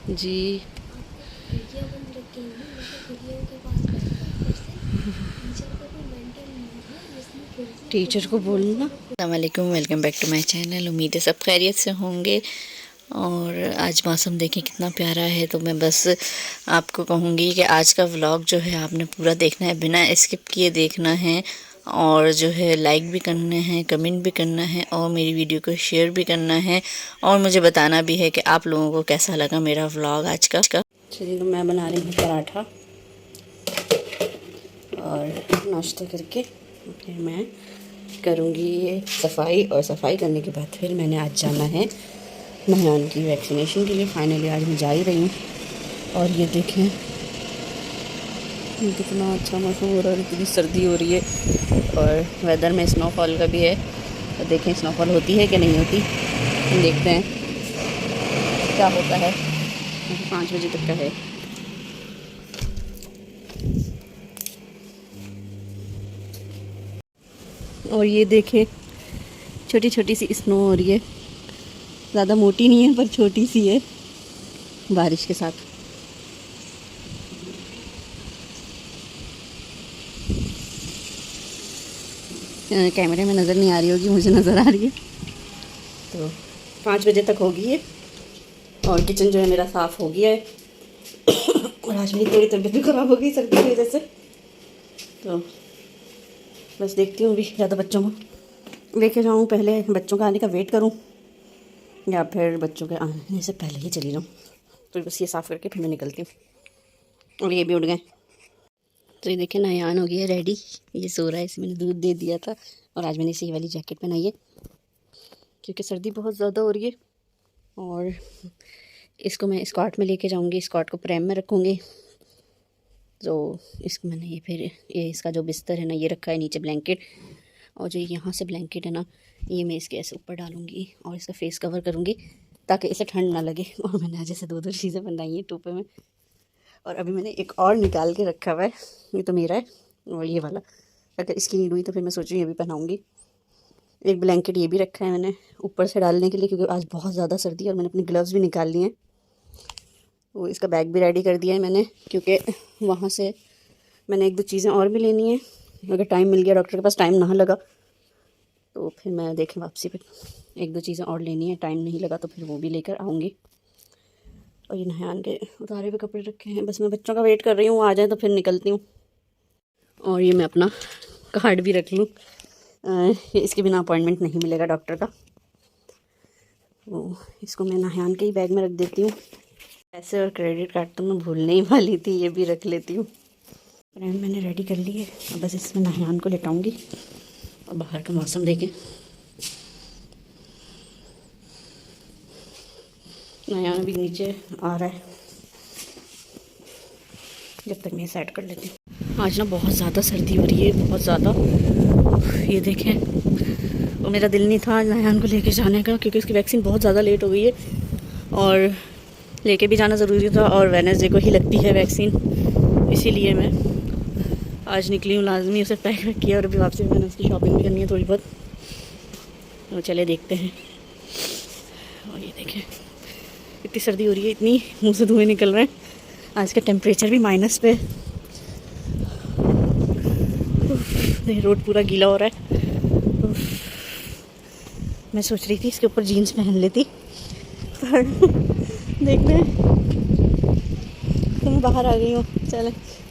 जी खिड़कियाँ बंद रखी हैं, मतलब खिड़कियों के पास बैठकर फिर से टीचर का कोई मेंटल नहीं है जिसने खिड़की टीचर को बोलना। अस्सलाम वालेकुम, welcome back to my channel. उम्मीद है सब खैरियत से होंगे। और आज मौसम देखें कितना प्यारा है। तो मैं बस आपको कहूँगी कि आज का व्लॉग जो है आपने पूरा देखना है, बिना स्किप किए देखना है। और जो है लाइक भी करना है, कमेंट भी करना है और मेरी वीडियो को शेयर भी करना है। और मुझे बताना भी है कि आप लोगों को कैसा लगा मेरा व्लॉग आज का। चलिए, तो मैं बना रही हूँ पराठा और नाश्ता करके फिर मैं करूँगी ये सफाई। और सफाई करने के बाद फिर मैंने आज जाना है नहान की वैक्सीनेशन के लिए। फाइनली आज मैं जा ही रही हूँ। और ये देखें कितना अच्छा मौसम हो रहा है, इतनी सर्दी हो रही है और वेदर में स्नोफॉल का भी है। तो देखें स्नोफॉल होती है कि नहीं होती, हम देखते हैं क्या होता है। 5 बजे तक का है। और ये देखें छोटी छोटी सी स्नो हो रही है, ज़्यादा मोटी नहीं है पर छोटी सी है बारिश के साथ। कैमरे में नज़र नहीं आ रही होगी, मुझे नज़र आ रही है। तो 5 बजे तक होगी ये। और किचन जो है मेरा साफ़ हो गया है। और आज मेरी थोड़ी तबीयत भी ख़राब हो गई सर्दी की वजह से। तो बस देखती हूँ अभी ज़्यादा बच्चों को लेके जाऊँ, पहले बच्चों का आने का वेट करूँ या फिर बच्चों के आने से पहले ही चली जाऊँ। तो बस ये साफ़ करके फिर मैं निकलती हूँ। और ये भी उठ गए। तो ये देखें नयान हो गया है रेडी। ये सो रहा है, इसे मैंने दूध दे दिया था। और आज मैंने इसे ये वाली जैकेट पहनाई है क्योंकि सर्दी बहुत ज़्यादा हो रही है। और इसको मैं स्कॉट में लेके जाऊंगी, स्कॉट को प्रैम में रखूँगी। तो इसको मैंने ये फिर ये इसका जो बिस्तर है ना ये रखा है नीचे ब्लैंकेट। और जो यहाँ से ब्लैंकेट है ना ये मैं इसके ऐसे ऊपर डालूँगी और इसका फेस कवर करूँगी ताकि इसे ठंड ना लगे। और मैंने आज ऐसे 2 चीज़ें बनाई हैं टोपे में। और अभी मैंने एक और निकाल के रखा हुआ है, ये तो मेरा है। और ये वाला अगर इसकी नीड हुई तो फिर मैं सोच रही हूँ ये भी पहनाऊँगी। एक ब्लैंकेट ये भी रखा है मैंने ऊपर से डालने के लिए क्योंकि आज बहुत ज़्यादा सर्दी है। और मैंने अपनी ग्लव्स भी निकाल लिए हैं। वो इसका बैग भी रेडी कर दिया है मैंने क्योंकि वहाँ से मैंने 1-2 चीज़ें और भी लेनी है। अगर टाइम मिल गया, डॉक्टर के पास टाइम ना लगा तो फिर मैं देखें वापसी पे 1-2 चीज़ें और लेनी है। टाइम नहीं लगा तो फिर वो भी लेकर आऊँगी। और ये नहान के उतारे हुए कपड़े रखे हैं, बस मैं बच्चों का वेट कर रही हूँ, आ जाए तो फिर निकलती हूँ। और ये मैं अपना कार्ड भी रख लूँ, इसके बिना अपॉइंटमेंट नहीं मिलेगा डॉक्टर का। तो इसको मैं नहान के ही बैग में रख देती हूँ। पैसे और क्रेडिट कार्ड तो मैं भूलने ही वाली थी, ये भी रख लेती हूँ। फ्रेंड मैंने रेडी कर ली है, अब बस इसमें नहान को लेटाऊँगी। और बाहर का मौसम देखें, नहान अभी नीचे आ रहा है, जब तक मैं सेट कर लेती हूँ। आज ना बहुत ज़्यादा सर्दी हो रही है, बहुत ज़्यादा। ये देखें, और मेरा दिल नहीं था नहान को लेके जाने का क्योंकि उसकी वैक्सीन बहुत ज़्यादा लेट हो गई है और लेके भी जाना ज़रूरी था। और वेडनेसडे को ही लगती है वैक्सीन, इसीलिए मैं आज निकली हूँ। लाजमी उसे पैक किया और अभी वापसी में मैंने उसकी शॉपिंग भी करनी है थोड़ी बहुत। तो चले देखते हैं। और ये देखें इतनी सर्दी हो रही है, इतनी मुँह से धुएँ निकल रहे हैं। आज का टेम्परेचर भी माइनस पे। रोड पूरा गीला हो रहा है। मैं सोच रही थी इसके ऊपर जीन्स पहन लेती पर देखते हैं। तो मैं बाहर आ गई हूँ,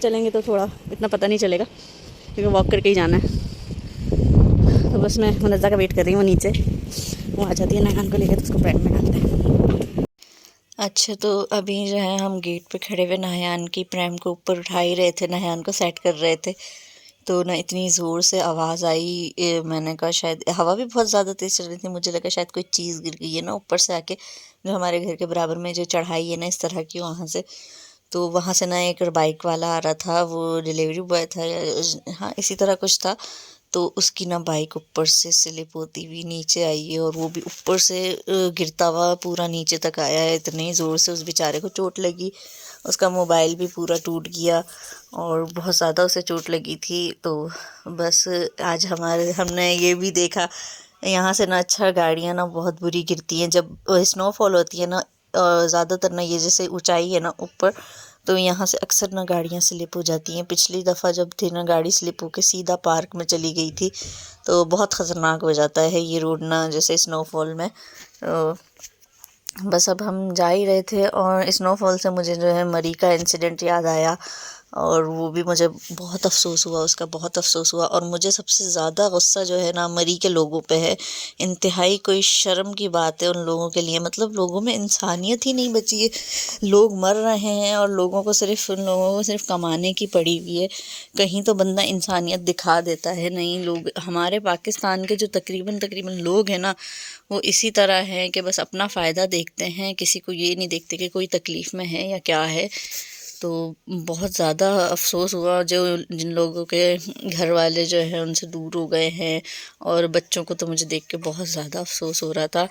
चलेंगे तो थोड़ा इतना पता नहीं चलेगा क्योंकि वॉक करके ही जाना है। तो बस मैं मुनज़्ज़ा का वेट कर रही हूँ नीचे, वो आ जाती है नहान को लेकर तो उसको पैड में डालते हैं। अच्छा, तो अभी जो है हम गेट पे खड़े हुए नहान की प्रैम को ऊपर उठा ही रहे थे, नहान को सेट कर रहे थे। तो ना इतनी ज़ोर से आवाज़ आई, मैंने कहा शायद हवा भी बहुत ज़्यादा तेज़ चल रही थी, मुझे लगा शायद कोई चीज़ गिर गई है ना ऊपर से आके। जो हमारे घर के बराबर में जो चढ़ाई है ना इस तरह की, वहाँ से तो वहाँ से ना एक बाइक वाला आ रहा था, वो डिलीवरी बॉय था या हाँ इसी तरह कुछ था। तो उसकी ना बाइक ऊपर से स्लिप होती हुई नीचे आई है और वो भी ऊपर से गिरता हुआ पूरा नीचे तक आया है। इतनी ज़ोर से उस बेचारे को चोट लगी, उसका मोबाइल भी पूरा टूट गया और बहुत ज़्यादा उसे चोट लगी थी। तो बस आज हमने ये भी देखा यहाँ से ना, अच्छा गाड़ियाँ ना बहुत बुरी गिरती हैं जब स्नोफॉल होती है ना। ज़्यादातर ना ये जैसे ऊंचाई है ना ऊपर, तो यहाँ से अक्सर ना गाड़ियाँ स्लिप हो जाती हैं। पिछली दफ़ा जब थी ना गाड़ी स्लिप होके सीधा पार्क में चली गई थी, तो बहुत ख़तरनाक हो जाता है ये रोड ना जैसे स्नोफॉल में। तो बस अब हम जा ही रहे थे और स्नोफॉल से मुझे जो है मरी का इंसिडेंट याद आया, और वो भी मुझे बहुत अफ़सोस हुआ, उसका बहुत अफ़सोस हुआ। और मुझे सबसे ज़्यादा गुस्सा जो है ना मरी के लोगों पे है। इंतहाई कोई शर्म की बात है उन लोगों के लिए, मतलब लोगों में इंसानियत ही नहीं बची है। लोग मर रहे हैं और लोगों को सिर्फ उन लोगों को सिर्फ कमाने की पड़ी हुई है। कहीं तो बंदा इंसानियत दिखा देता है। नहीं, लोग हमारे पाकिस्तान के जो तकरीबन लोग हैं ना, वो इसी तरह हैं कि बस अपना फ़ायदा देखते हैं, किसी को ये नहीं देखते कि कोई तकलीफ़ में है या क्या है। तो बहुत ज़्यादा अफ़सोस हुआ जो जिन लोगों के घर वाले जो हैं उनसे दूर हो गए हैं, और बच्चों को तो मुझे देख के बहुत ज़्यादा अफ़सोस हो रहा था।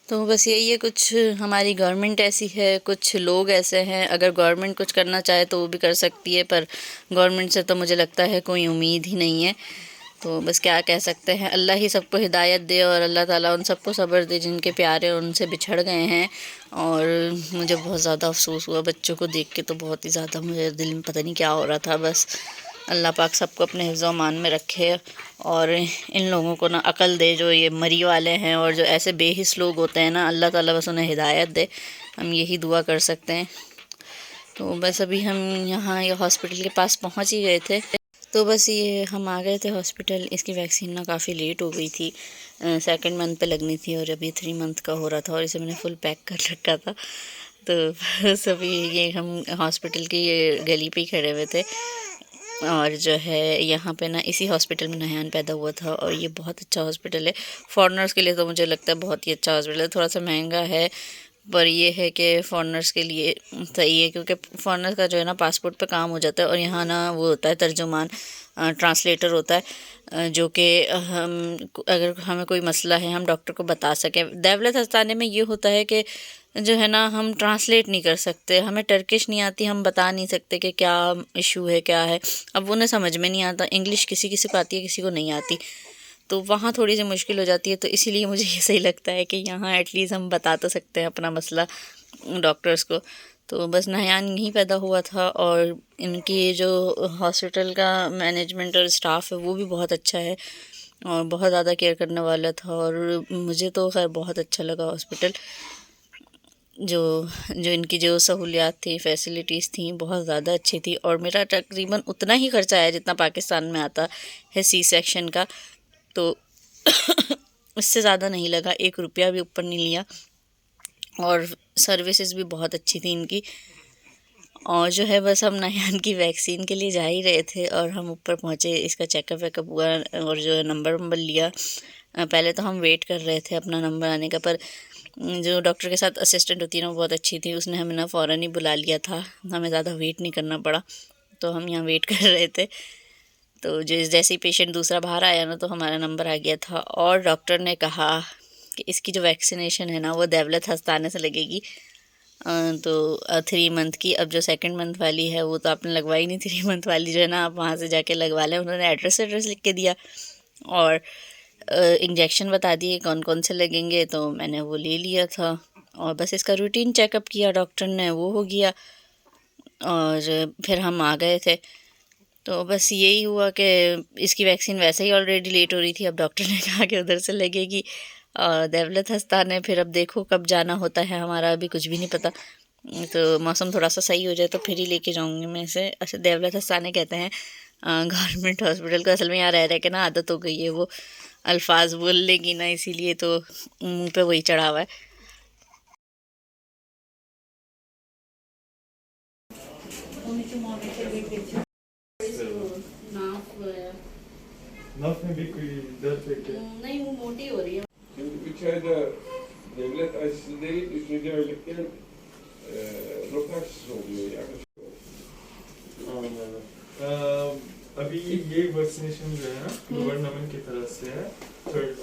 तो बस यही है, कुछ हमारी गवर्नमेंट ऐसी है, कुछ लोग ऐसे हैं। अगर गवर्नमेंट कुछ करना चाहे तो वो भी कर सकती है, पर गवर्नमेंट से तो मुझे लगता है कोई उम्मीद ही नहीं है। तो बस क्या कह सकते हैं, अल्लाह ही सबको हिदायत दे और अल्लाह ताला उन सबको सब्र दे जिनके प्यारे उनसे बिछड़ गए हैं। और मुझे बहुत ज़्यादा अफ़सोस हुआ बच्चों को देख के, तो बहुत ही ज़्यादा मुझे दिल में पता नहीं क्या हो रहा था। बस अल्लाह पाक सबको अपने हिफ्ज़ मान में रखे और इन लोगों को ना अकल दे जो ये मरी वाले हैं, और जो ऐसे बेहिस लोग होते हैं ना, अल्लाह ताला बस उन्हें हिदायत दे। हम यही दुआ कर सकते हैं। तो बस अभी हम यहाँ ये हॉस्पिटल के पास पहुँच ही गए थे। तो बस ये हम आ गए थे हॉस्पिटल। इसकी वैक्सीन ना काफ़ी लेट हो गई थी, 2nd मंथ पे लगनी थी और अभी 3 मंथ का हो रहा था, और इसे मैंने फुल पैक कर रखा था। तो बस अभी ये हम हॉस्पिटल की ये गली पे ही खड़े हुए थे, और जो है यहाँ पे ना इसी हॉस्पिटल में नयान पैदा हुआ था, और ये बहुत अच्छा हॉस्पिटल है। फॉरेनर्स के लिए तो मुझे लगता है बहुत ही अच्छा हॉस्पिटल है। थोड़ा सा महंगा है, पर ये है कि फ़ॉरेनर्स के लिए सही है, क्योंकि फ़ॉरेनर्स का जो है ना पासपोर्ट पे काम हो जाता है, और यहाँ ना वो होता है तर्जुमान, ट्रांसलेटर होता है, जो कि हम अगर हमें कोई मसला है हम डॉक्टर को बता सकें। दौलत हस्ताने में ये होता है कि जो है ना हम ट्रांसलेट नहीं कर सकते, हमें टर्किश नहीं आती, हम बता नहीं सकते कि क्या इशू है क्या है। अब उन्हें समझ में नहीं आता, इंग्लिश किसी किसी को आती है किसी को नहीं आती, तो वहाँ थोड़ी सी मुश्किल हो जाती है। तो इसीलिए मुझे ये सही लगता है कि यहाँ एटलीस्ट हम बता तो सकते हैं अपना मसला डॉक्टर्स को। तो बस नयान यहीं पैदा हुआ था, और इनकी जो हॉस्पिटल का मैनेजमेंट और स्टाफ है वो भी बहुत अच्छा है और बहुत ज़्यादा केयर करने वाला था, और मुझे तो खैर बहुत अच्छा लगा हॉस्पिटल। जो जो इनकी जो सहूलियात थी, फैसिलिटीज़ थी, बहुत ज़्यादा अच्छी थी, और मेरा तकरीबन उतना ही खर्चा आया जितना पाकिस्तान में आता है सी सेक्शन का। तो इससे ज़्यादा नहीं लगा, 1 रुपया भी ऊपर नहीं लिया, और सर्विसेज भी बहुत अच्छी थी इनकी। और जो है बस हम नयान की वैक्सीन के लिए जा ही रहे थे, और हम ऊपर पहुँचे, इसका चेकअप वेकअप हुआ, और जो है नंबर लिया। पहले तो हम वेट कर रहे थे अपना नंबर आने का, पर जो डॉक्टर के साथ असिस्टेंट होती है ना वो बहुत अच्छी थी, उसने हमें ना फ़ौरन ही बुला लिया था, हमें ज़्यादा वेट नहीं करना पड़ा। तो हम यहाँ वेट कर रहे थे, तो जैसे ही पेशेंट दूसरा बाहर आया ना तो हमारा नंबर आ गया था, और डॉक्टर ने कहा कि इसकी जो वैक्सीनेशन है ना वो दौलत हस्ताने से लगेगी, तो 3 मंथ की। अब जो 2nd मंथ वाली है वो तो आपने लगवाई नहीं, 3 मंथ वाली जो है ना आप वहाँ से जाके लगवा लें। उन्होंने एड्रेस लिख के दिया, और इंजेक्शन बता दिए कौन कौन से लगेंगे, तो मैंने वो ले लिया था, और बस इसका रूटीन चेकअप किया डॉक्टर ने, वो हो गया, और फिर हम आ गए थे। तो बस यही हुआ कि इसकी वैक्सीन वैसे ही ऑलरेडी लेट हो रही थी, अब डॉक्टर ने कहा कि उधर से लगेगी दौलत हस्ताने। फिर अब देखो कब जाना होता है हमारा, अभी कुछ भी नहीं पता। तो मौसम थोड़ा सा सही हो जाए तो फिर ही लेके जाऊँगी मैं इसे। अच्छा, दौलत हस्ताने कहते हैं गवर्नमेंट हॉस्पिटल को। असल में यहाँ रह के ना आदत हो गई है वो अल्फाज बोलने की ना, इसीलिए तो मुँह पे वही चढ़ा हुआ है। नाक में भी कोई दर्द है क्या? नहीं, वो मोटी हो रही है। Şimdi 3 ayda devlet aşısı değil, 3. aylıkken rotarsız oluyor yani. Anladım। अभी ये वैक्सीनेशन जो है ना गवर्नमेंट की तरफ से है, 3rd।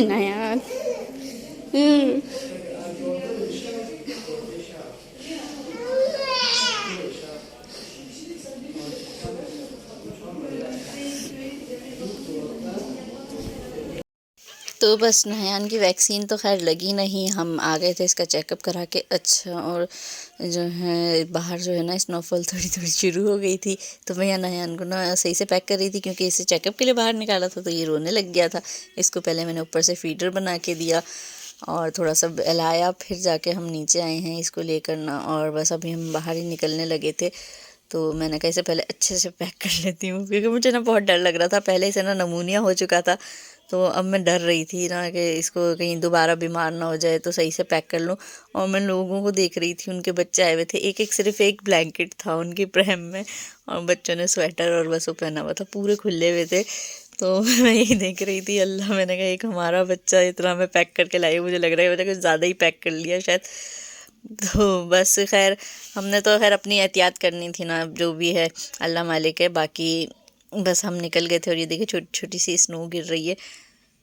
नयान तो बस नहायान की वैक्सीन तो खैर लगी नहीं, हम आ गए थे इसका चेकअप करा के। अच्छा, और जो है बाहर जो है ना स्नोफॉल थोड़ी थोड़ी शुरू हो गई थी, तो मैं यहाँ नहायान को ना सही से पैक कर रही थी, क्योंकि इसे चेकअप के लिए बाहर निकाला था तो ये रोने लग गया था। इसको पहले मैंने ऊपर से फीडर बना के दिया और थोड़ा सा बहलाया, फिर जाके हम नीचे आए हैं इसको लेकर ना, और बस अभी हम बाहर ही निकलने लगे थे। तो मैंने कहा इसे पहले अच्छे से पैक कर लेती हूँ, क्योंकि मुझे ना बहुत डर लग रहा था, पहले इसे ना नमूनिया हो चुका था, तो अब मैं डर रही थी ना कि इसको कहीं दोबारा बीमार ना हो जाए, तो सही से पैक कर लूँ। और मैं लोगों को देख रही थी, उनके बच्चे आए हुए थे, एक एक सिर्फ एक ब्लैंकेट था उनकी प्रैम में, और बच्चों ने स्वेटर और बस वो पहना हुआ था, पूरे खुले हुए थे। तो मैं यही देख रही थी, अल्लाह, मैंने कहा एक हमारा बच्चा इतना मैं पैक करके लाई, मुझे लग रहा है मैंने कुछ ज़्यादा ही पैक कर लिया शायद। तो बस खैर हमने तो खैर अपनी एहतियात करनी थी ना, जो भी है अल्लाह मालिक है। बाकी बस हम निकल गए थे, और ये देखिए छोटी छोटी सी स्नो गिर रही है,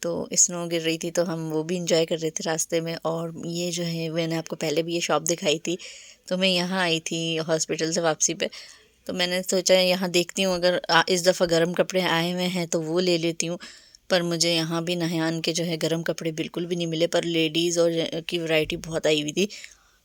तो स्नो गिर रही थी तो हम वो भी इंजॉय कर रहे थे रास्ते में। और ये जो है मैंने आपको पहले भी ये शॉप दिखाई थी, तो मैं यहाँ आई थी हॉस्पिटल से वापसी पे, तो मैंने सोचा यहाँ देखती हूँ, अगर इस दफ़ा गर्म कपड़े आए हुए हैं तो वो ले लेती हूँ। पर मुझे यहाँ भी नहायान के जो है गर्म कपड़े बिल्कुल भी नहीं मिले, पर लेडीज़ और की वैरायटी बहुत आई हुई थी,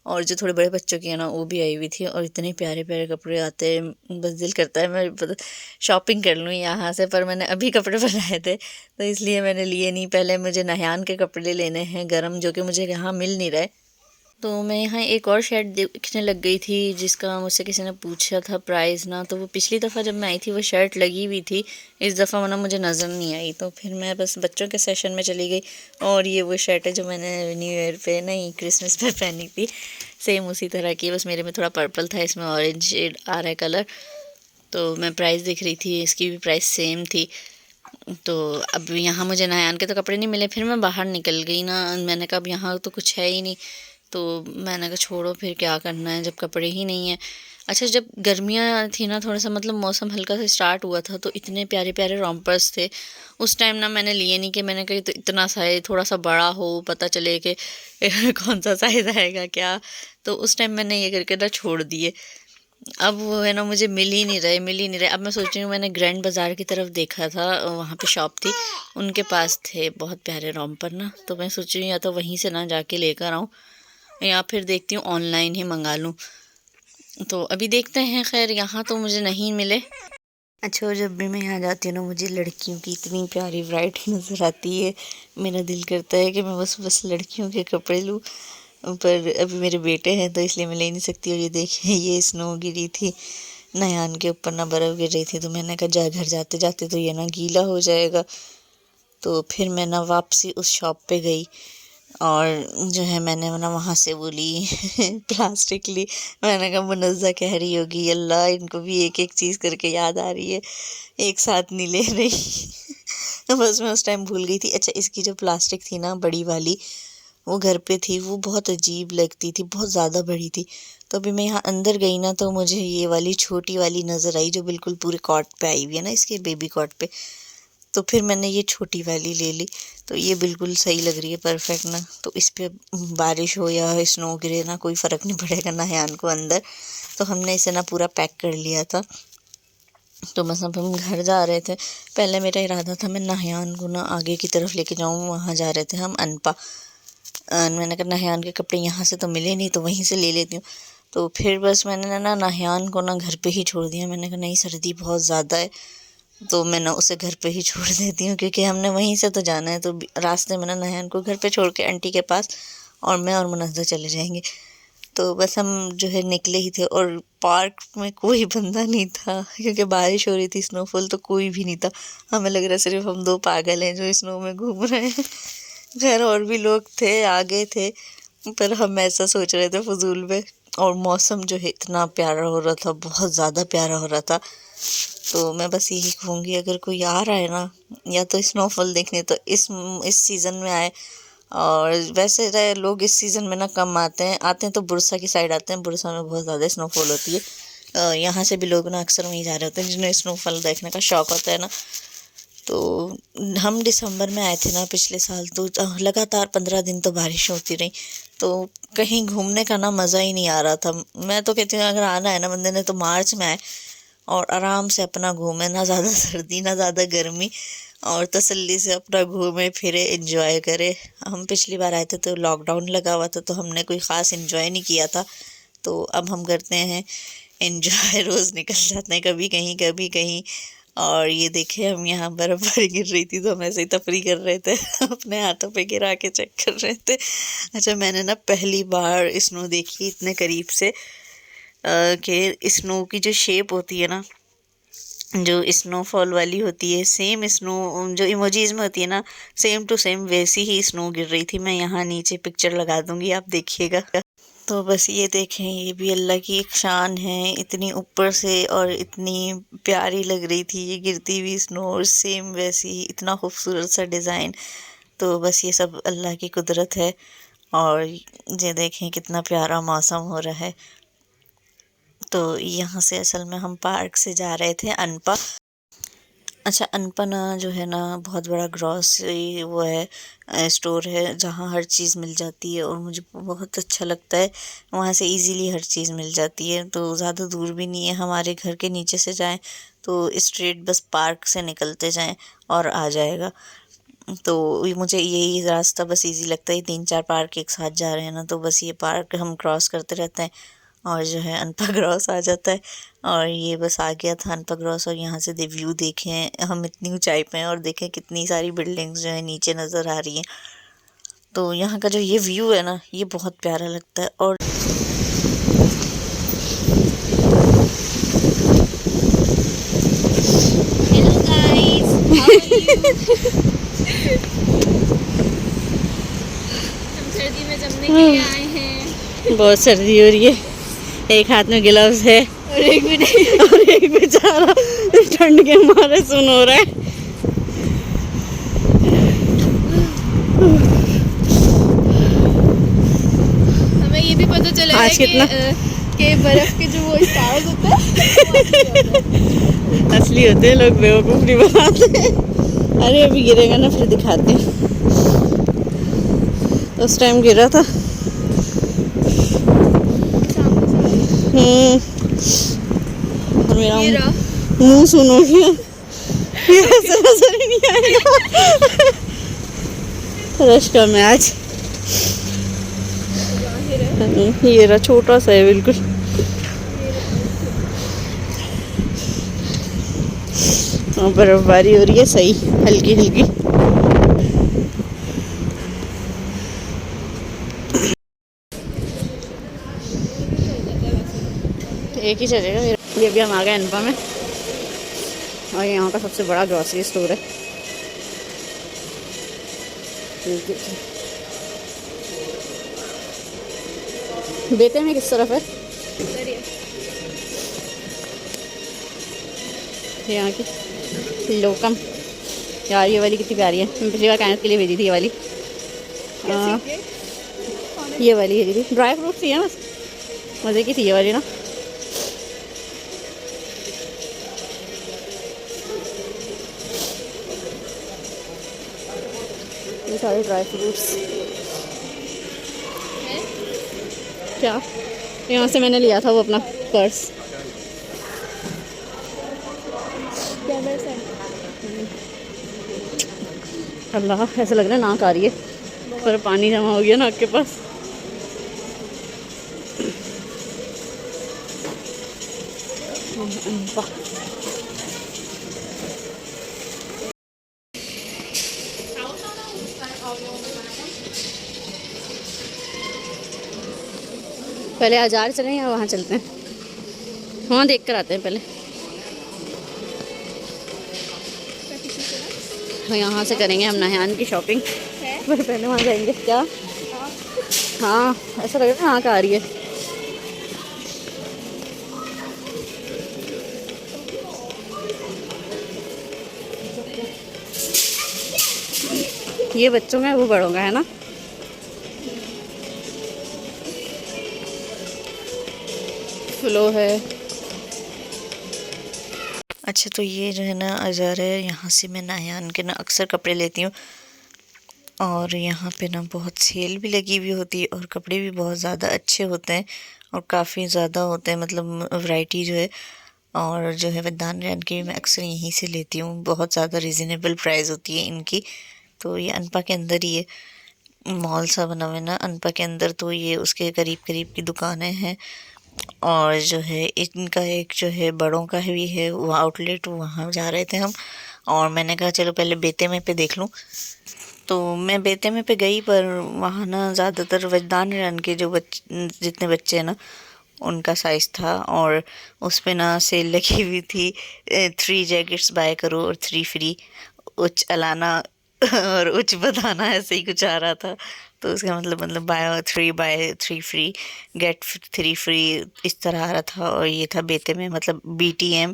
और जो थोड़े बड़े बच्चों की है ना वो भी आई हुई थी, और इतने प्यारे प्यारे कपड़े आते हैं, बस दिल करता है मैं शॉपिंग कर लूँ यहाँ से। पर मैंने अभी कपड़े बनाए थे तो इसलिए मैंने लिए नहीं, पहले मुझे नहायान के कपड़े लेने हैं गर्म, जो कि मुझे यहाँ मिल नहीं रहे। तो मैं यहाँ एक और शर्ट देखने लग गई थी, जिसका मुझसे किसी ने पूछा था प्राइस ना, तो वो पिछली दफ़ा जब मैं आई थी वो शर्ट लगी हुई थी, इस दफ़ा वरना मुझे नज़र नहीं आई, तो फिर मैं बस बच्चों के सेशन में चली गई। और ये वो शर्ट है जो मैंने न्यू ईयर पे नहीं क्रिसमस पे पहनी थी, सेम उसी तरह की, बस मेरे में थोड़ा पर्पल था, इसमें ऑरेंज शेड आ रहा है कलर। तो मैं प्राइस देख रही थी, इसकी भी प्राइस सेम थी। तो अब यहाँ मुझे नहायान के तो कपड़े नहीं मिले, फिर मैं बाहर निकल गई ना, मैंने कहा अब यहाँ तो कुछ है ही नहीं, तो मैंने कहा छोड़ो फिर क्या करना है जब कपड़े ही नहीं हैं। अच्छा, जब गर्मियाँ थी ना, थोड़ा सा मतलब मौसम हल्का सा स्टार्ट हुआ था, तो इतने प्यारे प्यारे रॉम्पर्स थे उस टाइम ना, मैंने लिए नहीं, कि मैंने कहा तो इतना सा है, थोड़ा सा बड़ा हो, पता चले कि कौन सा साइज़ आएगा क्या, तो उस टाइम मैंने ये करके ना छोड़ दिए। अब वो है ना मुझे मिल ही नहीं रहे। अब मैं सोच रही हूँ, मैंने ग्रैंड बाज़ार की तरफ देखा था, वहाँ पे शॉप थी, उनके पास थे बहुत प्यारे रॉम्पर ना, तो मैं सोच रही हूँ या तो वहीं से ना जाके लेकर आऊँ, या फिर देखती हूँ ऑनलाइन ही मंगा लूँ। तो अभी देखते हैं, खैर यहाँ तो मुझे नहीं मिले। अच्छा, और जब भी मैं यहाँ जाती हूँ ना, मुझे लड़कियों की इतनी प्यारी वैरायटी नज़र आती है, मेरा दिल करता है कि मैं बस लड़कियों के कपड़े लूँ, पर अभी मेरे बेटे हैं तो इसलिए मैं ले नहीं सकती। और ये देखिए, ये स्नो गिरी थी नहायान के ऊपर ना, बर्फ़ गिर रही थी, तो मैंने कहा जा घर जाते जाते तो ये ना गीला हो जाएगा। तो फिर मैं ना वापसी उस शॉप पे गई, और जो है मैंने ना वहाँ से वो ली प्लास्टिक ली। मैंने कहा मुनज़्ज़ा कह रही होगी अल्लाह, इनको भी एक एक चीज़ करके याद आ रही है, एक साथ नहीं ले रही तो बस मैं उस टाइम भूल गई थी। अच्छा, इसकी जो प्लास्टिक थी ना बड़ी वाली, वो घर पे थी, वो बहुत अजीब लगती थी, बहुत ज़्यादा बड़ी थी। तो अभी मैं यहाँ अंदर गई ना, तो मुझे ये वाली छोटी वाली नज़र आई, जो बिल्कुल पूरे कॉट पे आई हुई है ना, इसके बेबी कॉट पे। तो फिर मैंने ये छोटी वाली ले ली, तो ये बिल्कुल सही लग रही है, परफेक्ट ना। तो इस पे बारिश हो या स्नो गिरे ना, कोई फ़र्क नहीं पड़ेगा नहायान को अंदर। तो हमने इसे ना पूरा पैक कर लिया था। तो बस अब हम घर जा रहे थे। पहले मेरा इरादा था मैं नहायान को ना आगे की तरफ लेके जाऊँ, वहाँ जा रहे थे हम अनपा। मैंने कहा नहायान के कपड़े यहाँ से तो मिले नहीं, तो वहीं से ले लेती हूँ। तो फिर बस मैंने ना नहायान को ना घर पे ही छोड़ दिया। मैंने कहा नहीं, सर्दी बहुत ज़्यादा है, तो मैं ना उसे घर पे ही छोड़ देती हूँ, क्योंकि हमने वहीं से तो जाना है। तो रास्ते में ना नहायान को घर पे छोड़ के आंटी के पास, और मैं और मुनज़्ज़ा चले जाएंगे। तो बस हम जो है निकले ही थे, और पार्क में कोई बंदा नहीं था, क्योंकि बारिश हो रही थी, स्नोफॉल, तो कोई भी नहीं था। हमें लग रहा है सिर्फ हम दो पागल हैं जो स्नो में घूम रहे हैं। खैर और भी लोग थे, आगे थे, पर हम ऐसा सोच रहे थे फजूल में। और मौसम जो है इतना प्यारा हो रहा था, बहुत ज़्यादा प्यारा हो रहा था। तो मैं बस यही कहूँगी, अगर कोई आ रहा है ना या तो स्नोफॉल देखने, तो इस सीज़न में आए। और वैसे लोग इस सीज़न में ना कम आते हैं तो बुरसा की साइड आते हैं। बुरसा में बहुत ज़्यादा स्नोफॉल होती है। यहाँ से भी लोग ना अक्सर वहीं जा रहे होते हैं, जिन्हें स्नोफॉल देखने का शौक़ होता है ना। तो हम दिसंबर में आए थे ना पिछले साल, तो लगातार 15 दिन तो बारिश होती रही, तो कहीं घूमने का ना मज़ा ही नहीं आ रहा था। मैं तो कहती हूँ अगर आना है ना बंदे ने, तो मार्च में आए और आराम से अपना घूमे, ना ज़्यादा सर्दी ना ज़्यादा गर्मी, और तसल्ली से अपना घूमे फिरे एंजॉय करे। हम पिछली बार आए थे तो लॉकडाउन लगा हुआ था, तो हमने कोई ख़ास एंजॉय नहीं किया था। तो अब हम करते हैं एंजॉय। रोज़ निकल जाते हैं कभी कहीं। और ये देखे, हम यहाँ बर्फ़बारी गिर रही थी तो हम ऐसे ही तफरी कर रहे थे अपने हाथों पे गिरा के चेक कर रहे थे। अच्छा, मैंने ना पहली बार स्नो देखी इतने करीब से कि स्नो की जो शेप होती है ना, जो स्नोफॉल वाली होती है, सेम स्नो जो इमोजीज में होती है ना, सेम टू सेम वैसी ही स्नो गिर रही थी। मैं यहाँ नीचे पिक्चर लगा दूँगी, आप देखिएगा। तो बस ये देखें, ये भी अल्लाह की एक शान है, इतनी ऊपर से और इतनी प्यारी लग रही थी ये गिरती हुई स्नो, और सेम वैसी ही इतना खूबसूरत सा डिज़ाइन। तो बस ये सब अल्लाह की कुदरत है। और ये देखें कितना प्यारा मौसम हो रहा है। तो यहाँ से असल में हम पार्क से जा रहे थे अनपा। अच्छा, अनपा ना जो है ना, बहुत बड़ा ग्रॉसरी वो है, स्टोर है जहाँ हर चीज़ मिल जाती है, और मुझे बहुत अच्छा लगता है। वहाँ से इजीली हर चीज़ मिल जाती है, तो ज़्यादा दूर भी नहीं है। हमारे घर के नीचे से जाएं तो स्ट्रेट बस पार्क से निकलते जाएं और आ जाएगा। तो मुझे यही रास्ता बस इजी लगता है। 3-4 पार्क एक साथ जा रहे हैं ना, तो बस ये पार्क हम क्रॉस करते रहते हैं और जो है अनपा क्रॉस आ जाता है। और ये बस आ गया था अनपा क्रॉस। और यहाँ से व्यू देखें, हम इतनी ऊंचाई पे हैं और देखें कितनी सारी बिल्डिंग्स जो है नीचे नज़र आ रही हैं। तो यहाँ का जो ये व्यू है ना, ये बहुत प्यारा लगता है। और hello guys, how are you? हम सर्दी में जमने के लिए आए हैं। बहुत सर्दी हो रही है, एक हाथ में ग्लव्स है और एक भी नहीं। और एक बेचारा ठंड के मारे सुन हो रहा है। हमें ये भी पता चला आज है कितना? कि बर्फ के जो वो स्टार्स होते हैं असली होते हैं, लोग बेवकूफ़ नहीं बनाते। अरे अभी गिरेगा ना, फिर दिखाते हैं। उस टाइम गिरा था। और मेरा मुंह सुनो गया, ये ऐसे नजर ही नहीं आएगा। रश कम है आज। ये रहा, छोटा सा है बिल्कुल। और बर्फबारी हो रही है सही, हल्की हल्की। एक ही चलेगा मेरा। ये भी हम आ गए अनपा में, और यहाँ का सबसे बड़ा ग्रॉसरी स्टोर है। बेते में किस तरफ है? यहाँ की लोकम। यार ये वाली कितनी प्यारी है, मैं पिछली बार कायनात के लिए भेजी थी ये वाली। ये वाली है दीदी, ड्राई फ्रूट्स ही है बस, मज़े की थी ये वाली ना। ये सारे ड्राई फ्रूट्स क्या, यहाँ से मैंने लिया था वो अपना पर्स। अल्लाह, ऐसा लग रहा है नाक आ रही है, पर पानी जमा हो गया नाक के पास। पहले आजार चलें या वहाँ चलते हैं? वहाँ देख कर आते हैं पहले। यहाँ से करेंगे हम नहान की शॉपिंग, पर पहले वहाँ जाएंगे। क्या? हाँ, ऐसा लग रहा है नाक आ रही है। ये बच्चों का है, वो बड़ों का है ना। फ्लो है। अच्छा, तो ये जो है ना अज़ार है, यहाँ से मैं नायान के ना अक्सर कपड़े लेती हूँ। और यहाँ पे ना बहुत सेल भी लगी हुई होती है और कपड़े भी बहुत ज़्यादा अच्छे होते हैं और काफ़ी ज़्यादा होते हैं, मतलब वैरायटी जो है और जो है वरदान रैन की मैं अक्सर यहीं से लेती हूँ, बहुत ज़्यादा रिजनेबल प्राइस होती है इनकी। तो ये अनपा के अंदर ही है, मॉल सा बना हुआ है ना अनपा के अंदर, तो ये उसके करीब करीब की दुकानें हैं। और जो है इनका एक जो है बड़ों का भी है वो आउटलेट, वहाँ जा रहे थे हम। और मैंने कहा चलो पहले बेते में पे देख लूँ। तो मैं बेते में पे गई, पर वहाँ ना ज़्यादातर वजदान रन के जो जितने बच्चे हैं ना उनका साइज़ था। और उस पे ना सेल लगी हुई थी, 3 जैकेट्स बाय करो और 3 फ्री, उच अलाना और उच बताना ऐसे ही कुछ आ रहा था। तो उसका मतलब बाय 3 फ्री गेट 3 फ्री इस तरह आ रहा था। और ये था बेते में, मतलब BTM,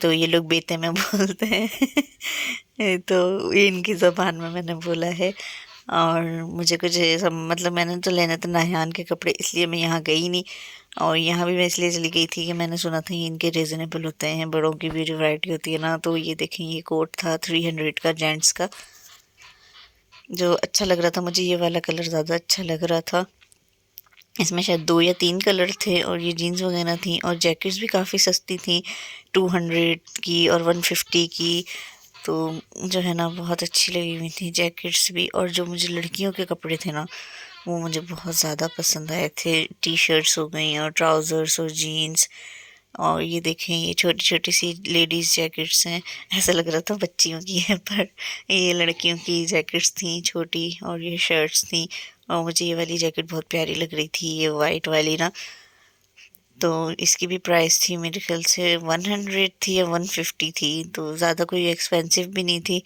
तो ये लोग बेते में बोलते हैं। तो ये इनकी ज़बान में मैंने बोला है। और मुझे कुछ सब मतलब मैंने तो लेने थे नहान के कपड़े, इसलिए मैं यहाँ गई नहीं। और यहाँ भी मैं इसलिए चली गई थी कि मैंने सुना था ये इनके रिजनेबल होते हैं, बड़ों की भी वैरायटी होती है ना। तो ये देखें, ये कोट था 300 का जेंट्स का, जो अच्छा लग रहा था मुझे। ये वाला कलर ज़्यादा अच्छा लग रहा था, इसमें शायद 2 या 3 कलर थे। और ये जीन्स वगैरह थी, और जैकेट्स भी काफ़ी सस्ती थी, 200 की और 150 की। तो जो है ना बहुत अच्छी लगी हुई थी जैकेट्स भी। और जो मुझे लड़कियों के कपड़े थे ना वो मुझे बहुत ज़्यादा पसंद आए थे, टी-शर्ट्स हो गई और ट्राउज़र्स और जीन्स। और ये देखें, ये छोटी छोटी सी लेडीज़ जैकेट्स हैं, ऐसा लग रहा था बच्चियों की है, पर ये लड़कियों की जैकेट्स थी छोटी, और ये शर्ट्स थी। और मुझे ये वाली जैकेट बहुत प्यारी लग रही थी, ये वाइट वाली ना। तो इसकी भी प्राइस थी मेरे ख्याल से 100 थी या 150 थी, तो ज़्यादा कोई एक्सपेंसिव भी नहीं थी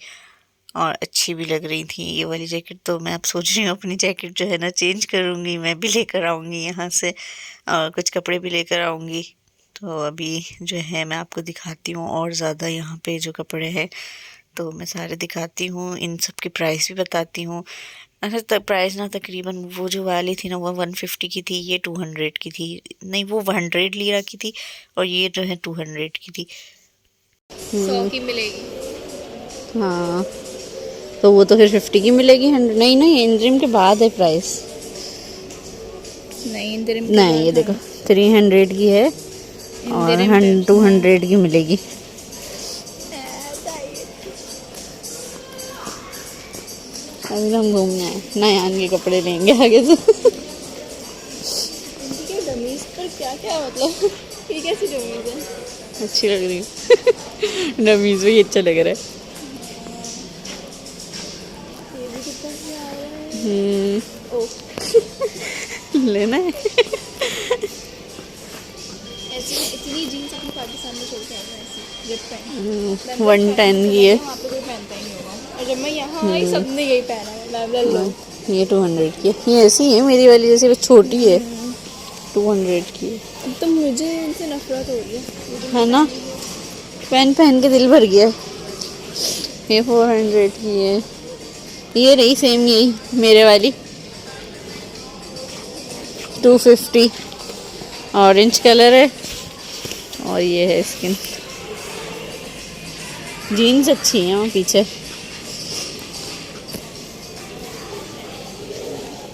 और अच्छी भी लग रही थी ये वाली जैकेट। तो मैं अब सोच रही हूँ अपनी जैकेट जो है ना चेंज करूँगी, मैं भी लेकर आऊँगी यहाँ से, और कुछ कपड़े भी लेकर आऊँगी। तो अभी जो है मैं आपको दिखाती हूँ और ज़्यादा यहाँ पे जो कपड़े हैं तो मैं सारे दिखाती हूँ, इन सब की प्राइस भी बताती हूँ। अच्छा, प्राइस ना तकरीबन वो जो वाली थी ना वो 150 की थी, ये 200 की थी, नहीं वो 100 लीरा की थी, और ये जो है 200 की थी। 100 की मिलेगी। हाँ, तो वो तो फिर 50 की मिलेगी। 100 नहीं नहीं, इंद्रिम के बाद है प्राइस। नहीं इंदिरम के नहीं, बाद ये देखो 300 की है और 200 की मिलेगी। अभी हम घूमने आए, नयान के कपड़े लेंगे आगे से। इनकी डमीज पर क्या क्या मतलब ये कैसी डमीज है? अच्छी लग रही है। डमीज भी अच्छा लग रहा है। ये भी कितना क्या आ रहा है? ओ लेना है। ऐसी इतनी जीन्स अपनी पाकिस्तान में चल के आई है, ऐसी रिप पैंट 110 की है। वहाँ पे कोई पहनता ही नहीं होगा। और जब मैं यहाँ आई सबने यही पहना है, मैं लो। ये 200 की है, ये ऐसी है मेरी वाली जैसे, बस छोटी है। 200 की है। अब तो मुझे इनसे नफरत हो रही है ना, पहन पहन के दिल भर गया। ये 400 की है, ये रही सेम यही मेरे वाली 250, ऑरेंज कलर है। और ये है स्किन, जीन्स अच्छी है वहाँ पीछे।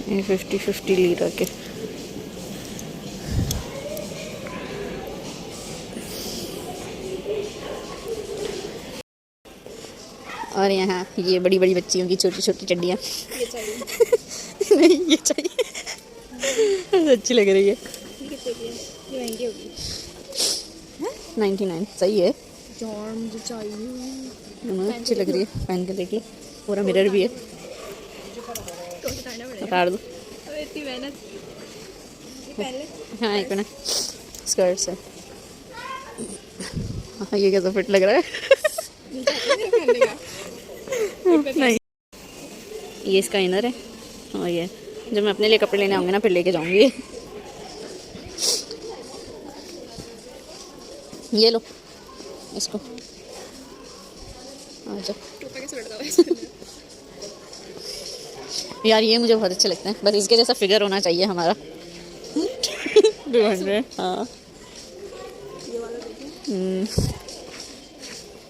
ये 50 लीरा के। और यहाँ ये बड़ी बड़ी बच्चियों की छोटी छोटी चड्डियाँ। ये चाहिए। नहीं, ये चाहिए। अच्छी लग रही है। ये कितने की है? ये महंगी होगी। 99 सही है। यार मुझे चाहिए। अच्छी लग रही है, पहन के देखिए। पूरा मिरर भी है। तो हटाना पड़ेगा। उतार दो। अबे इतनी मेहनत। ये पहले हाँ, एक मिनट, स्कर्ट से। हाँ, ये कैसा फिट लग रहा है। पहनने का। नहीं, ये इसका इनर है। और ये जब मैं अपने लिए कपड़े लेने आऊँगी ना फिर लेके जाऊँगी। ये लो इसको। अच्छा टोपा कैसे लटका हुआ है इसके अंदर? यार, ये मुझे बहुत अच्छे लगते हैं, बस इसके जैसा फिगर होना चाहिए हमारा। 200, हाँ।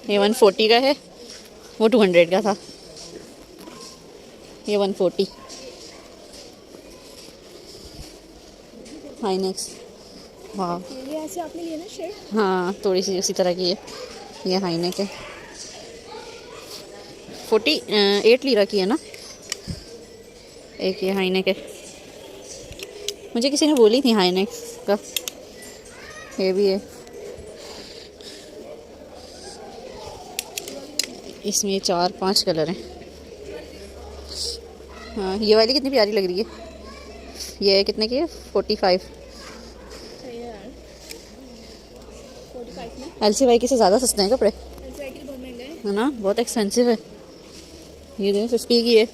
ये 140 का है, वो 200 का था। ये 140 हाईनेक्स वाह, ये ऐसे आपने लिया ना शर्ट? हाँ थोड़ी सी उसी तरह की है। ये हाईनेक है, 48 लीरा की है ना। एक ये हाईनेक है, मुझे किसी ने बोली थी हाईनेक का। ये भी है, इसमें 4-5 कलर हैं। हाँ ये वाली कितनी प्यारी लग रही है। ये कितने की है? 45। सही है यार, 45 में। LCY से ज़्यादा सस्ते हैं कपड़े, LCY के लिए बहुत महंगा है। है ना, बहुत एक्सपेंसिव है। ये देखो 50 की है।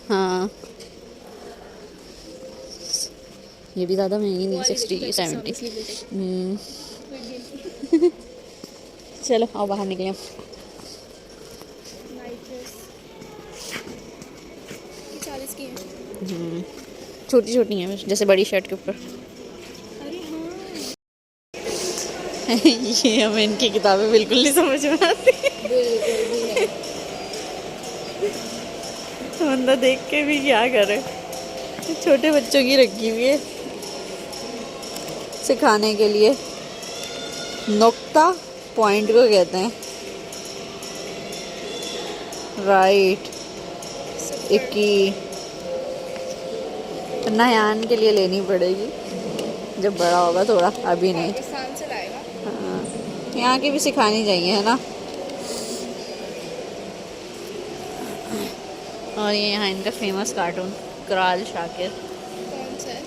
हाँ ये भी ज़्यादा महंगी नहीं है, 60 70। चलो आओ बाहर निकले अब। नाइट ड्रेस 40 की है। छोटी छोटी हैं जैसे बड़ी शर्ट के ऊपर। अरे हाँ, ये हमें इनकी किताबें बिल्कुल नहीं समझ में आती। बंदा देख के भी क्या करे। छोटे बच्चों की रखी हुई है सिखाने के लिए। नुक्ता पॉइंट को कहते हैं, राइट। 21 नयान के लिए लेनी पड़ेगी जब बड़ा होगा थोड़ा, अभी नहीं। पाकिस्तान से लाएगा। हाँ यहाँ की भी सिखानी चाहिए, है ना। और ये यहाँ इनका फेमस कार्टून कराल शाकिर। कौन सा है?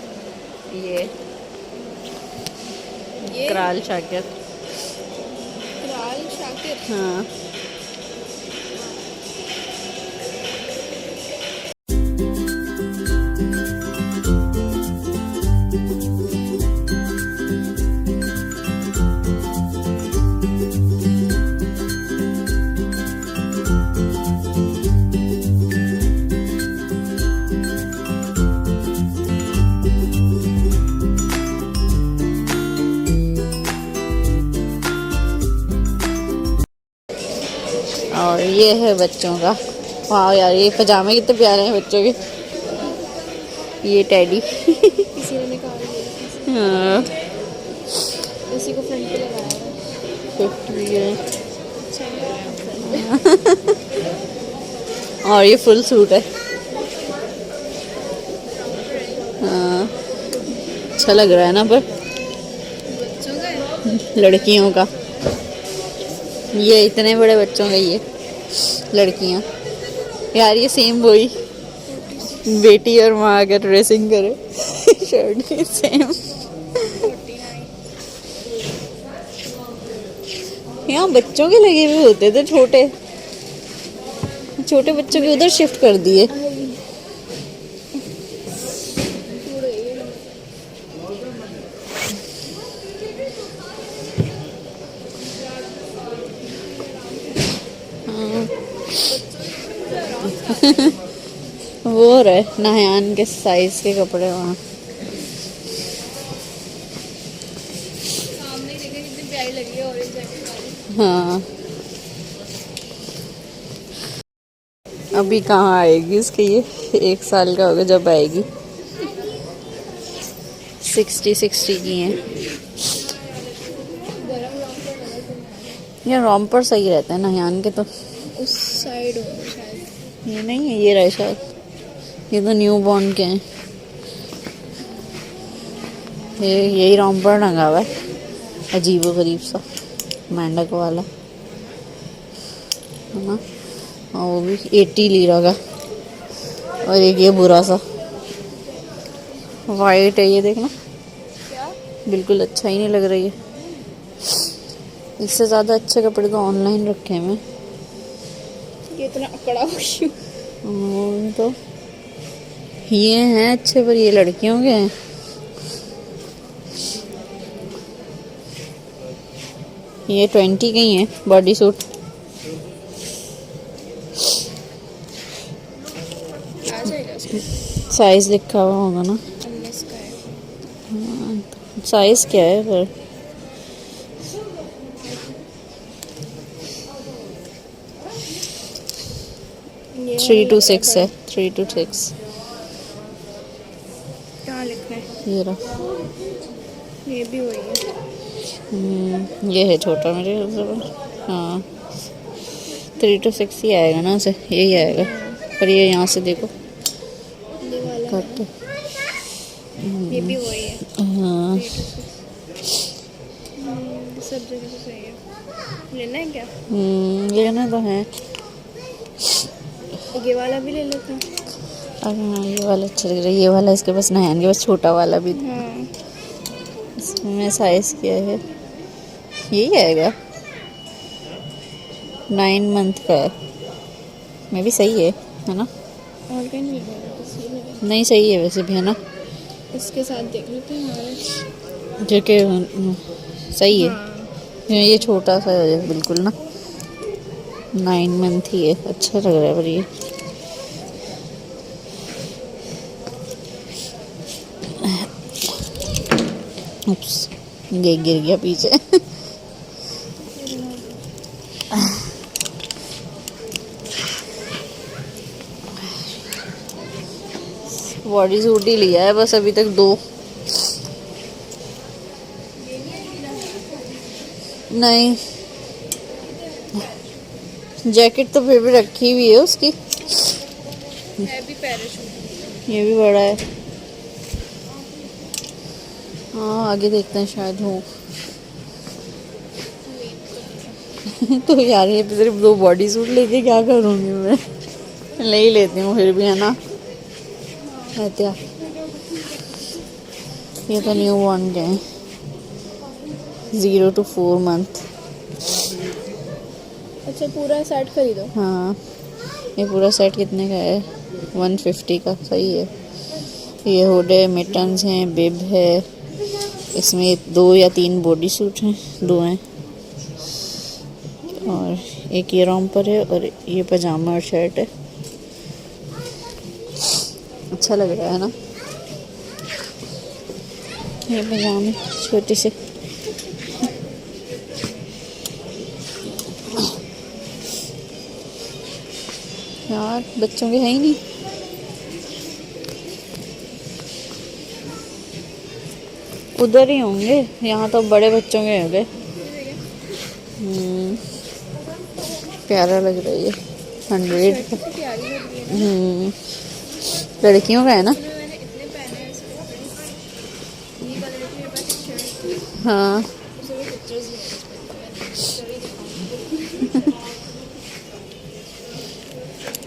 ये कराल शाकिर। कराल शाकिर। हाँ और ये है बच्चों का। वाह यार ये पजामे कितने प्यारे हैं बच्चों के। ये टेडी। किसी ने निकाल दिया, हाँ उसी को फ्रंट पे लगाया है। 50 है। अच्छा, और ये फुल सूट है। हाँ अच्छा लग रहा है ना, पर बच्चों का है। लड़कियों का ये इतने बड़े बच्चों का ये लड़कियां। यार ये सेम वही बेटी और माँ अगर ड्रेसिंग करे शर्ट की सेम। यहाँ बच्चों के लगे हुए होते थे, छोटे छोटे बच्चों के उधर शिफ्ट कर दिए। वो रहे नहायान के साइज के कपड़े वहाँ। सामने देखा कितनी प्यारी लगी है ऑरेंज जैकेट वाली। हाँ अभी कहाँ आएगी इसके, ये 1 साल का होगा जब आएगी। 60 की हैं। ये रॉम्पर सही रहते हैं नहायान के तो। उस साइड होंगे शायद। ये नहीं है, ये रहे शायद। ये तो न्यू बॉर्न के हैं। ये यही रॉम्पर रंगा हुआ है, अजीब व गरीब सा मेंढक वाला, है ना। और वो भी 80 लीरा का। और एक ये बुरा सा वाइट है, ये देखना बिल्कुल अच्छा ही नहीं लग रही है। इससे ज़्यादा अच्छे कपड़े तो ऑनलाइन रखे हैं मैं। ये इतना अकड़ा हो क्यों? तो ये हैं अच्छे, पर ये लड़कियों के हैं। ये 20 के ही हैं बॉडी सूट। आ जाएगा उसमें। साइज लिखा हुआ होगा ना। अनलेस का है। साइज क्या है पर? ये 3 to 6 है, 3 to 6 क्या लिखा है? ये रहा। ये भी वही है। ये है छोटा मेरे ख्याल से। हाँ 3 to 6 ही आएगा ना उसे, यही आएगा। पर ये यहाँ से देखो ये वाला कट। ये भी वही है। हाँ 3 to 6 सब जगह से सही है। लेना है क्या? लेना तो है। ये वाला भी ले लेता हूँ। अरे हाँ ये वाला अच्छा लग रहा है। ये वाला इसके पास नहीं है, इनके पास छोटा वाला भी था। हाँ इसमें साइज क्या है, यही आएगा। 9 month का है, मैं भी सही है ना? और कहीं नहीं लगा नहीं सही है वैसे भी, है ना? इसके साथ देख लेते हैं हमारे। जो कि सही है। हाँ ये छोटा सा है बिल्कुल ना, 9 month ही है। अच्छा लग रहा है पर ये उप्स, ये गिर गया पीछे। बॉडी सूट ही लिया है बस अभी तक 2। नहीं जैकेट तो फिर भी रखी हुई है उसकी। है भी पैराशूट। ये भी बड़ा है। हाँ आगे देखते हैं शायद हो। तो यार ये पे सिर्फ 2 बॉडी सूट लेके क्या करूँगी मैं? ले ही लेती हूँ फिर भी, है ना? क्या ये तो न्यू बॉर्न के हैं, 0 to 4 month। अच्छा पूरा सेट खरीदो। हाँ ये पूरा सेट कितने का है? 150 का। सही है। ये हुड है, मिटन्स हैं, बिब है, इसमें 2 या 3 बॉडी सूट हैं, 2 हैं, और एक ये रॉम्पर है और ये पजामा और शर्ट है। अच्छा लग रहा है ना ये पजामे छोटे से। यार बच्चों के है ही नहीं। उधर ही होंगे, यहाँ तो बड़े बच्चों के होंगे। प्यारा लग रहा है ये, 100 का। प्यारी लग रही है। लड़कियों का है ना? मैंने इतने पहने हैं इसके कपड़े। ये कलर की मेरे पास एक शर्ट थी, हाँ उसमें पिक्चर्स भी हैं इस पे, तो मैंने चलो दिखाऊंगी।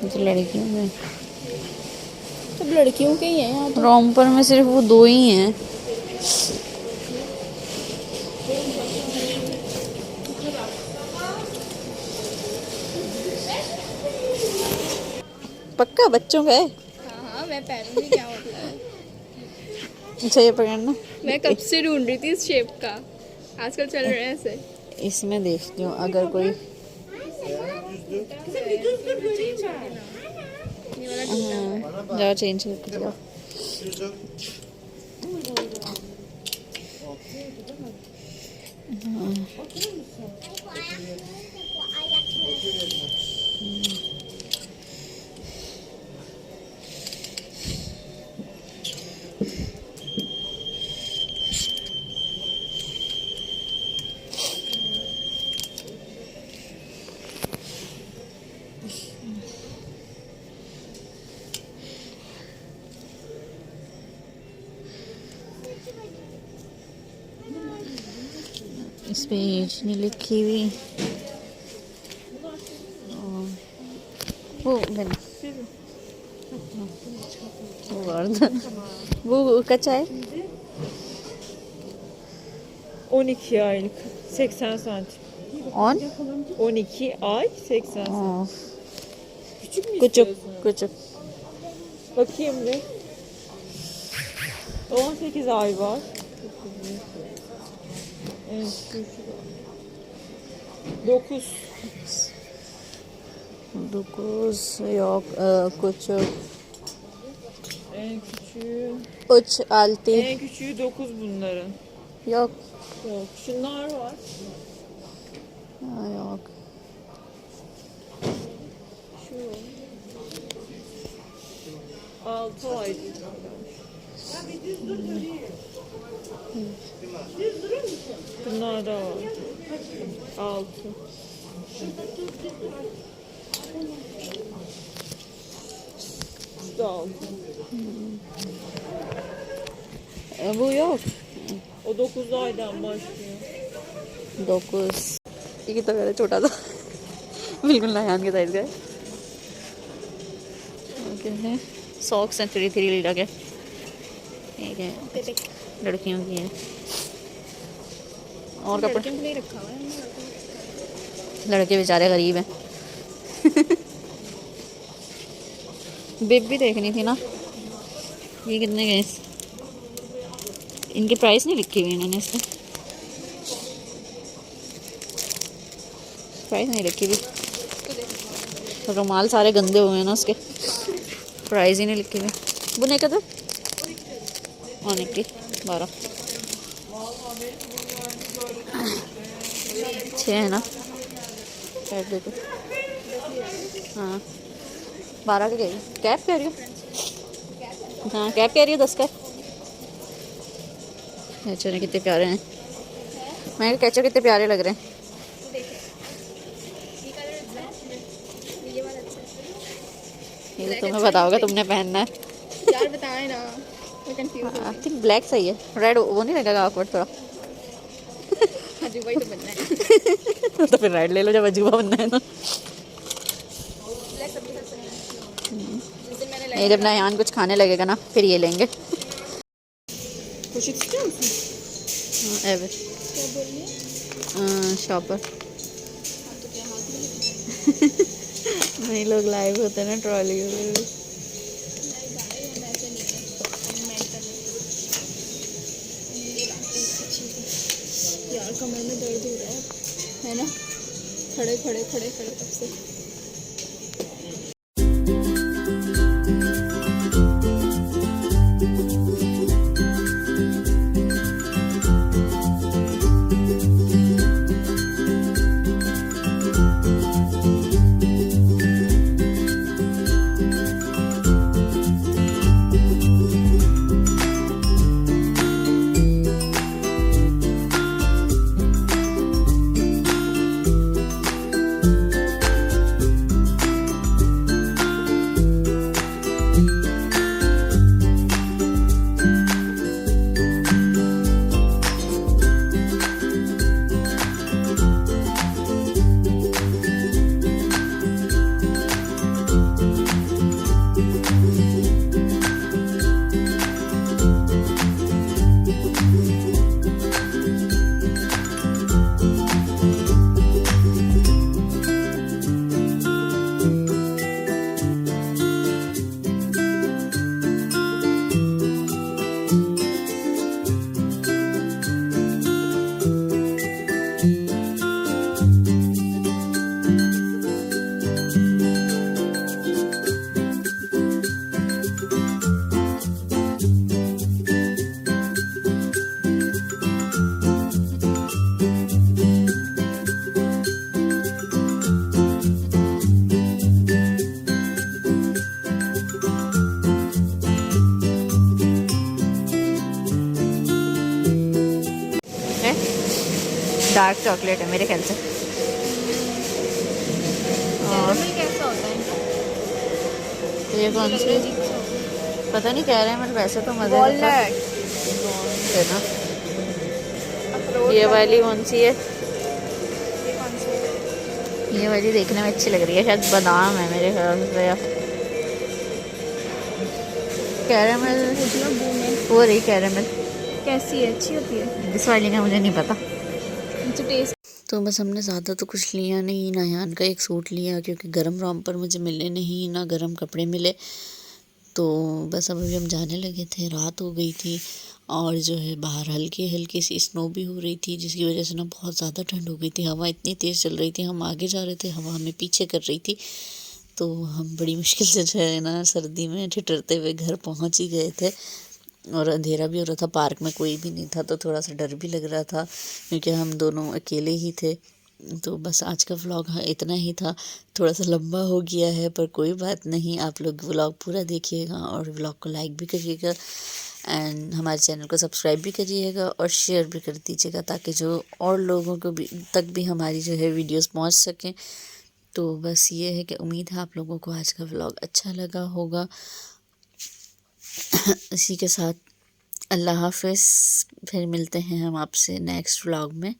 ये तो लड़कियों में। सब लड़कियों के ही हैं यहाँ तो। रॉम्पर में सिर्फ वो 2 ही हैं। पक्का बच्चों का है? हाँ हाँ मैं पहनूंगी, क्या मतलब है। अच्छा ये पकड़ना। मैं कब से ढूंढ रही थी इस शेप का, आजकल चल रहे हैं ऐसे। इसमें देखती हूँ अगर कोई। ये वाला हाँ, जाओ चेंज करके जाओ। इस पे एज नहीं लिखी हुई। वो वो कच्चा है। 12 aylık 80 santim. 10 12 ay 80 santim. Küçük mü küçük istiyorsun? küçük. Bakayım bir. 18 ay var. Evet, küçük. 9. 9 yok küçük. En küçüğü. 3 altı En küçüğü 9 bunların. yok. Yok. Şunlar var. Ha, yok. Şu. 6 aydı. Bunlar da var. 6. Şu da 6. Bu yok. O 9 aydan başlıyor. 9 ये कितना प्यारा छोटा सा बिल्कुल नायान के size का है। Okay है सॉक्स हैं 3 लीटर के। ठीक है लड़कियों की हैं और कपड़े नहीं रखा हुआ है लड़के बेचारे गरीब हैं। बिब भी देखनी थी ना। ये कितने गए इनके प्राइस नहीं लिखी हुई इन्होंने इसमें प्राइस नहीं लिखी हुई। रुमाल सारे गंदे हुए हैं ना उसके प्राइस ही नहीं लिखी हुई। बुने का तो आने की 12 6 है ना कैप देखो। हाँ 12 के कह रही कैप कह रही हो। हाँ कैप कह रही हो 10 का। कैचर कितने प्यारे हैं। मैं कैचर कितने प्यारे लग रहे हैं। ये तो तुम्हें बताओगे तुमने पहनना है। यार बताएं ना मैं कंफ्यूज आई थिंक ब्लैक सही है। रेड वो नहीं लगेगा awkward थोड़ा। हाँ जी वही तो बनना है। तो फिर रेड ले लो जब अजूबा बनना है तो। ये जब नयान कुछ खाने लगेगा ना फिर ये लेंगे। कुछ क्या एवर बोलिए शॉपर नहीं लोग लाइव होते हैं ना ट्रॉली में। यार कमर में दर्द हो रहा है ना। खड़े खड़े खड़े खड़े तब से डार्क चॉकलेट है मेरे ख्याल से। और कैसा होता है ये कौन सी पता नहीं कह रहे हैं। मतलब वैसे तो मज़े है ना। ये वाली कौन सी है। ये वाली देखने में अच्छी लग रही है। शायद बादाम है मेरे ख्याल से या कैरेमल वो रही कैरेमल। कैसी है अच्छी होती है इस वाली का मुझे नहीं पता। टेस्ट तो बस हमने ज़्यादा तो कुछ लिया नहीं। नयान का एक सूट लिया क्योंकि गर्म रॉम्पर मुझे मिले नहीं ना गर्म कपड़े मिले। तो बस अभी हम जाने लगे थे। रात हो गई थी और जो है बाहर हल्की हल्की सी स्नो भी हो रही थी जिसकी वजह से ना बहुत ज़्यादा ठंड हो गई थी। हवा इतनी तेज़ चल रही थी। हम आगे जा रहे थे हवा हमें पीछे कर रही थी। तो हम बड़ी मुश्किल से जो है ना सर्दी में ठिठुरते हुए घर पहुंच ही गए थे। और अंधेरा भी हो रहा था। पार्क में कोई भी नहीं था तो थोड़ा सा डर भी लग रहा था क्योंकि हम दोनों अकेले ही थे। तो बस आज का व्लॉग इतना ही था, थोड़ा सा लंबा हो गया है पर कोई बात नहीं। आप लोग व्लॉग पूरा देखिएगा और व्लॉग को लाइक भी करिएगा एंड हमारे चैनल को सब्सक्राइब भी करिएगा और शेयर भी कर दीजिएगा ताकि जो और लोगों को भी तक भी हमारी जो है वीडियोस पहुंच सकें। तो बस ये है कि उम्मीद है आप लोगों को आज का व्लॉग अच्छा लगा होगा। इसी के साथ अल्लाह हाफ़िज़, फिर मिलते हैं हम आपसे नेक्स्ट व्लॉग में।